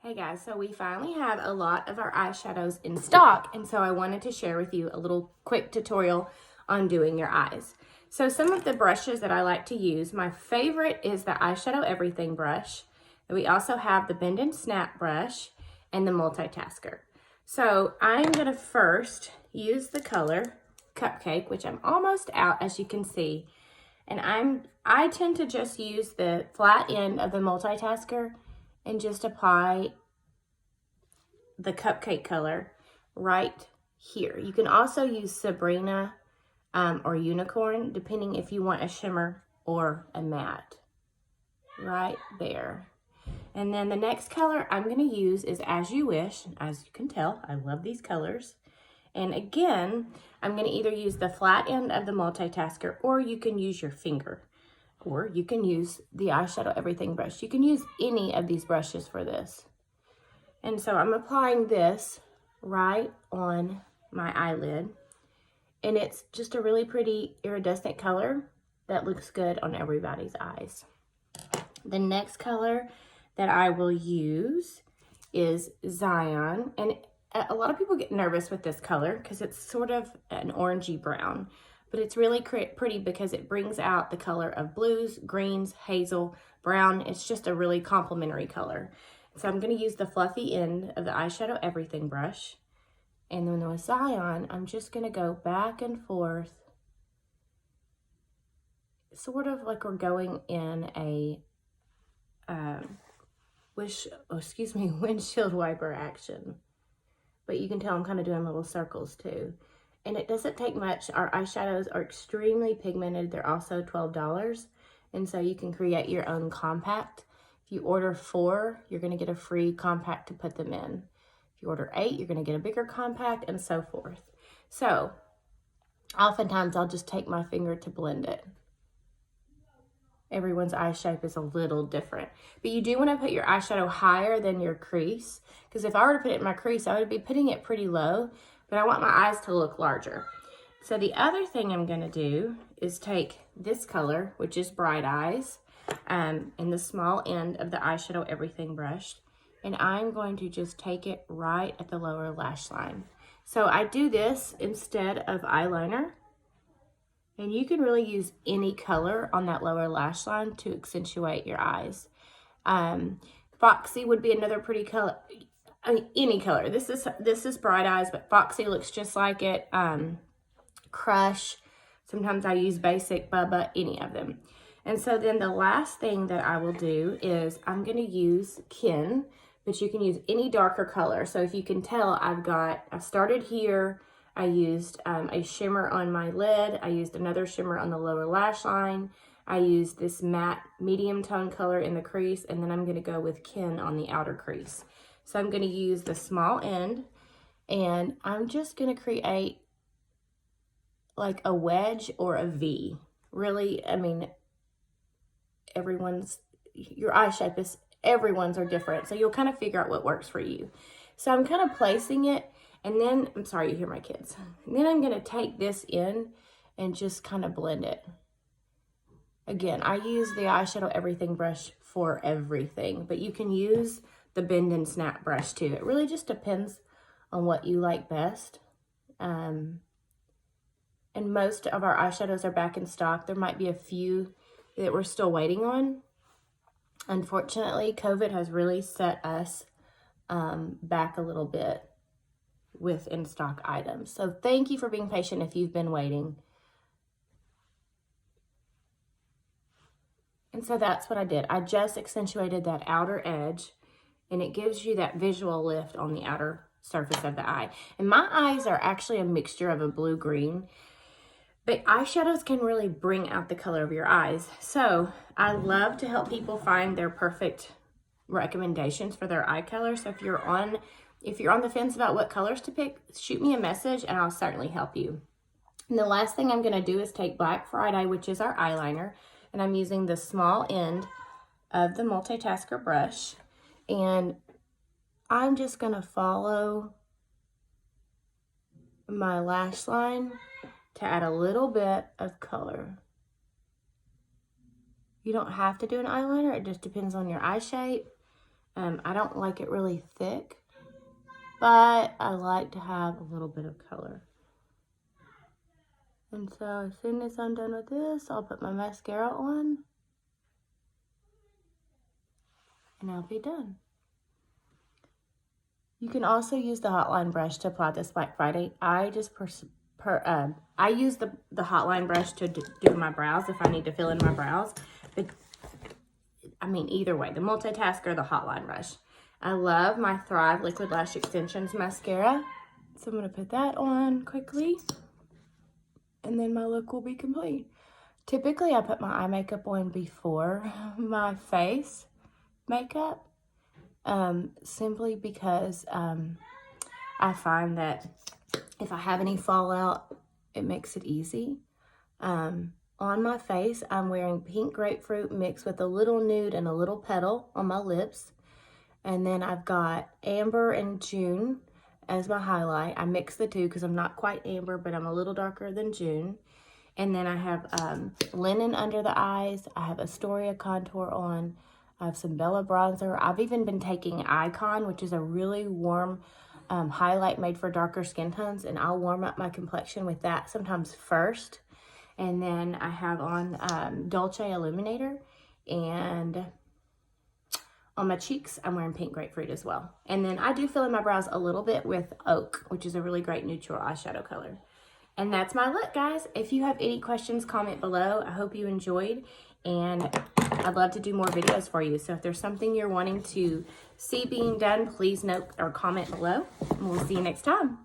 Hey guys, so we finally have a lot of our eyeshadows in stock, and so I wanted to share with you a little quick tutorial on doing your eyes. So some of the brushes that I like to use, my favorite is the Eyeshadow Everything brush. We also have the Bend and Snap brush and the Multitasker. So I'm gonna first use the color Cupcake, which I'm almost out as you can see. And I tend to just use the flat end of the Multitasker and just apply the Cupcake color right here. You can also use Sabrina or Unicorn, depending if you want a shimmer or a matte. Right there. And then the next color I'm going to use is As You Wish. As you can tell, I love these colors. And again, I'm going to either use the flat end of the Multitasker, or you can use your finger. Or you can use the Eyeshadow Everything brush. You can use any of these brushes for this. And so I'm applying this right on my eyelid. And it's just a really pretty iridescent color that looks good on everybody's eyes. The next color that I will use is Zion. And a lot of people get nervous with this color because it's sort of an orangey brown. But it's really pretty because it brings out the color of blues, greens, hazel, brown. It's just a really complementary color. So I'm going to use the fluffy end of the Eyeshadow Everything brush. And then with Zion, I'm just going to go back and forth, sort of like we're going in a windshield wiper action. But you can tell I'm kind of doing little circles too. And it doesn't take much. Our eyeshadows are extremely pigmented. They're also $12. And so you can create your own compact. If you order 4, you're going to get a free compact to put them in. If you order 8, you're going to get a bigger compact, and so forth. So oftentimes I'll just take my finger to blend it. Everyone's eye shape is a little different. But you do want to put your eyeshadow higher than your crease. Because if I were to put it in my crease, I would be putting it pretty low. But I want my eyes to look larger. So the other thing I'm going to do is take this color, which is Bright Eyes, in the small end of the Eyeshadow Everything brush. And I'm going to just take it right at the lower lash line. So I do this instead of eyeliner. And you can really use any color on that lower lash line to accentuate your eyes. Foxy would be another pretty color. I mean, any color. This is Bright Eyes, but Foxy looks just like it. Crush. Sometimes I use Basic, Bubba, any of them. And so then the last thing that I will do is I'm going to use Ken, but you can use any darker color. So if you can tell, I started here. I used a shimmer on my lid. I used another shimmer on the lower lash line. I used this matte medium tone color in the crease, and then I'm going to go with Ken on the outer crease. So I'm going to use the small end, and I'm just going to create like a wedge or a V. Really, I mean, your eye shape is, everyone's are different. So you'll kind of figure out what works for you. So I'm kind of placing it, and then, I'm sorry, you hear my kids. And then I'm going to take this in and just kind of blend it. Again, I use the Eyeshadow Everything brush for everything, but you can use the Bend and Snap brush too. It really just depends on what you like best. And most of our eyeshadows are back in stock. There might be a few that we're still waiting on. Unfortunately, COVID has really set us back a little bit with in-stock items. So thank you for being patient if you've been waiting. And so that's what I did. I just accentuated that outer edge, and it gives you that visual lift on the outer surface of the eye. And my eyes are actually a mixture of a blue-green, but eyeshadows can really bring out the color of your eyes. So I love to help people find their perfect recommendations for their eye color. So if you're on the fence about what colors to pick, shoot me a message and I'll certainly help you. And the last thing I'm going to do is take Black Friday, which is our eyeliner, and I'm using the small end of the Multitasker brush, and I'm just going to follow my lash line to add a little bit of color. You don't have to do an eyeliner. It just depends on your eye shape. I don't like it really thick, but I like to have a little bit of color. And so as soon as I'm done with this, I'll put my mascara on and I'll be done. You can also use the hotline brush to apply this Black Friday. I just I use the hotline brush to do my brows if I need to fill in my brows. But I mean, either way, the multitasker or the hotline brush. I love my Thrive Liquid Lash Extensions mascara. So I'm going to put that on quickly. And then my look will be complete. Typically, I put my eye makeup on before my face makeup. Simply because I find that if I have any fallout, it makes it easy. On my face, I'm wearing pink grapefruit mixed with a little nude and a little petal on my lips. And then I've got Amber and June as my highlight. I mix the two because I'm not quite Amber, but I'm a little darker than June. And then I have Linen under the eyes. I have Astoria contour on. I have some Bella bronzer. I've even been taking Icon, which is a really warm highlight made for darker skin tones, and I'll warm up my complexion with that sometimes first. And then I have on Dolce Illuminator, and on my cheeks, I'm wearing pink grapefruit as well. And then I do fill in my brows a little bit with Oak, which is a really great neutral eyeshadow color. And that's my look, guys. If you have any questions, comment below. I hope you enjoyed, and I'd love to do more videos for you. So if there's something you're wanting to see being done, please note or comment below, and we'll see you next time.